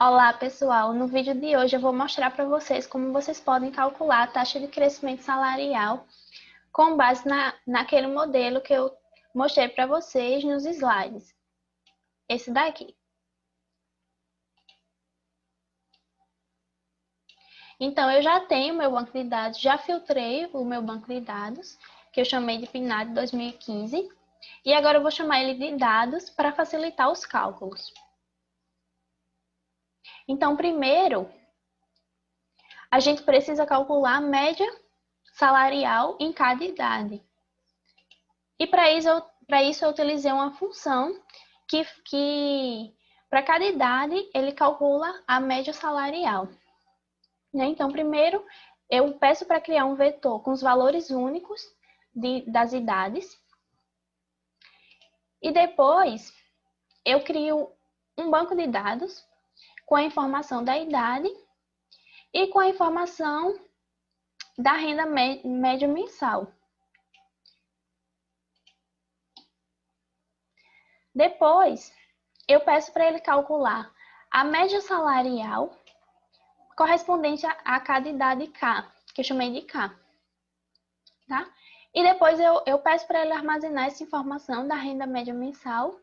Olá, pessoal! No vídeo de hoje eu vou mostrar para vocês como vocês podem calcular a taxa de crescimento salarial com base naquele modelo que eu mostrei para vocês nos slides. Esse daqui. Então, eu já tenho meu banco de dados, já filtrei o meu banco de dados, que eu chamei de PNAD 2015, e agora eu vou chamar ele de dados para facilitar os cálculos. Então, primeiro, a gente precisa calcular a média salarial em cada idade. E para isso eu utilizei uma função que para cada idade ele calcula a média salarial. Então, primeiro eu peço para criar um vetor com os valores únicos das idades. E depois eu crio um banco de dados com a informação da idade e com a informação da renda média mensal. Depois, eu peço para ele calcular a média salarial correspondente a cada idade K, que eu chamei de K. Tá? E depois eu peço para ele armazenar essa informação da renda média mensal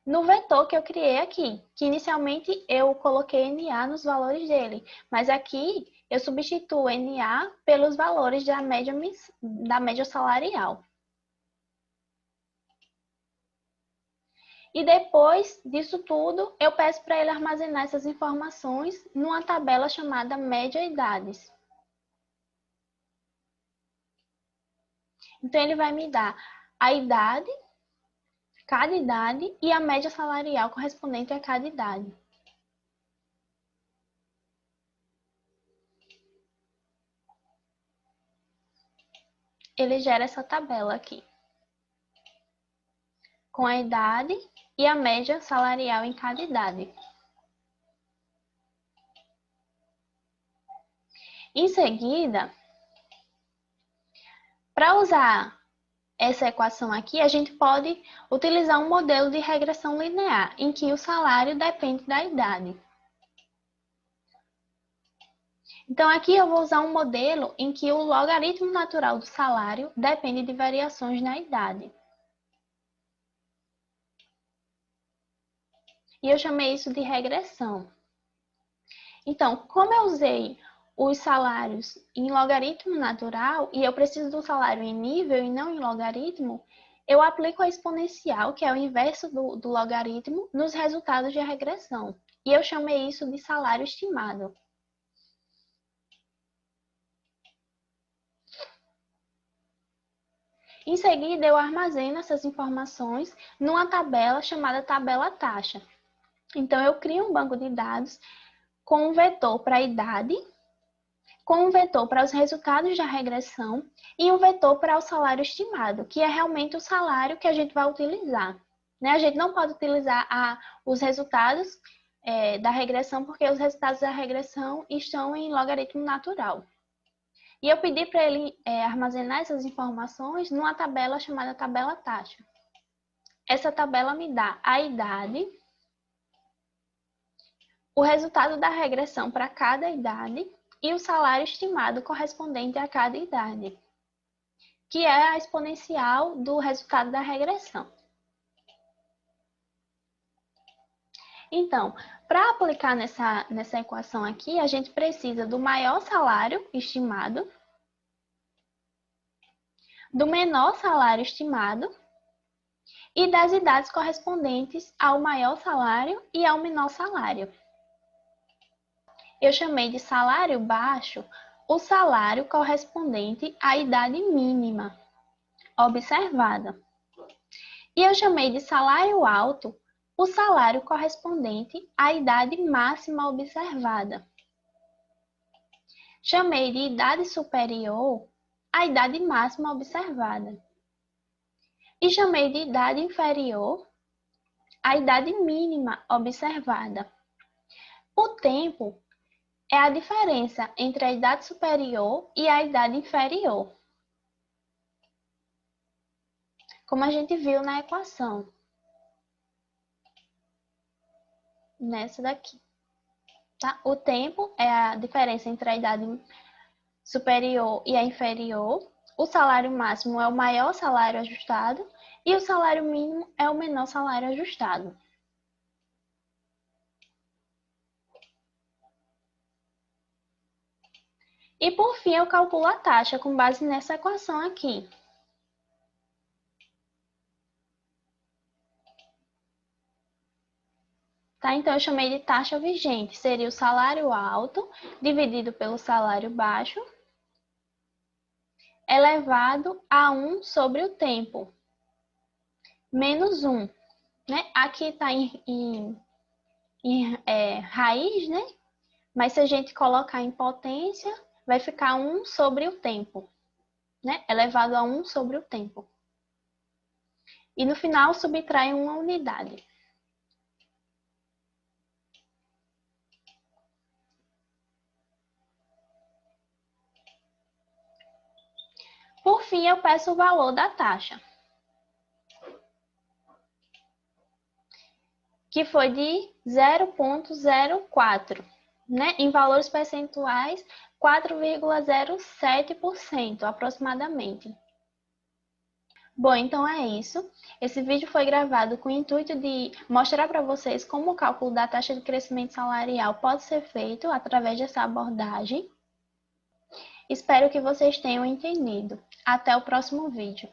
no vetor que eu criei aqui, que inicialmente eu coloquei NA nos valores dele, mas aqui eu substituo NA pelos valores da média salarial. E depois disso tudo, eu peço para ele armazenar essas informações numa tabela chamada média idades. Então, ele vai me dar a idade, cada idade e a média salarial correspondente a cada idade. Ele gera essa tabela aqui, com a idade e a média salarial em cada idade. Em seguida, para usar essa equação aqui, a gente pode utilizar um modelo de regressão linear, em que o salário depende da idade. Então, aqui eu vou usar um modelo em que o logaritmo natural do salário depende de variações na idade. E eu chamei isso de regressão. Então, como eu usei os salários em logaritmo natural e eu preciso do salário em nível e não em logaritmo, eu aplico a exponencial, que é o inverso do logaritmo, nos resultados de regressão. E eu chamei isso de salário estimado. Em seguida, eu armazeno essas informações numa tabela chamada tabela taxa. Então, eu crio um banco de dados com um vetor para a idade, com um vetor para os resultados da regressão e um vetor para o salário estimado, que é realmente o salário que a gente vai utilizar. A gente não pode utilizar os resultados da regressão, porque os resultados da regressão estão em logaritmo natural. E eu pedi para ele armazenar essas informações numa tabela chamada tabela taxa. Essa tabela me dá a idade, o resultado da regressão para cada idade e o salário estimado correspondente a cada idade, que é a exponencial do resultado da regressão. Então, para aplicar nessa equação aqui, a gente precisa do maior salário estimado, do menor salário estimado e das idades correspondentes ao maior salário e ao menor salário. Eu chamei de salário baixo o salário correspondente à idade mínima observada. E eu chamei de salário alto o salário correspondente à idade máxima observada. Chamei de idade superior a idade máxima observada. E chamei de idade inferior a idade mínima observada. O tempo é a diferença entre a idade superior e a idade inferior, como a gente viu na equação, nessa daqui. tá? O tempo é a diferença entre a idade superior e a inferior. O salário máximo é o maior salário ajustado e o salário mínimo é o menor salário ajustado. E por fim, eu calculo a taxa com base nessa equação aqui. Tá? Então, eu chamei de taxa vigente. Seria o salário alto dividido pelo salário baixo, elevado a 1 sobre o tempo, menos 1. Né? Aqui está em raiz, né? Mas se a gente colocar em potência, vai ficar 1 sobre o tempo, né? Elevado a 1 sobre o tempo. E no final, subtrai uma unidade. Por fim, eu peço o valor da taxa, que foi de 0,04, né? Em valores percentuais, 4,07% aproximadamente. Bom, então é isso. Esse vídeo foi gravado com o intuito de mostrar para vocês como o cálculo da taxa de crescimento salarial pode ser feito através dessa abordagem. Espero que vocês tenham entendido. Até o próximo vídeo.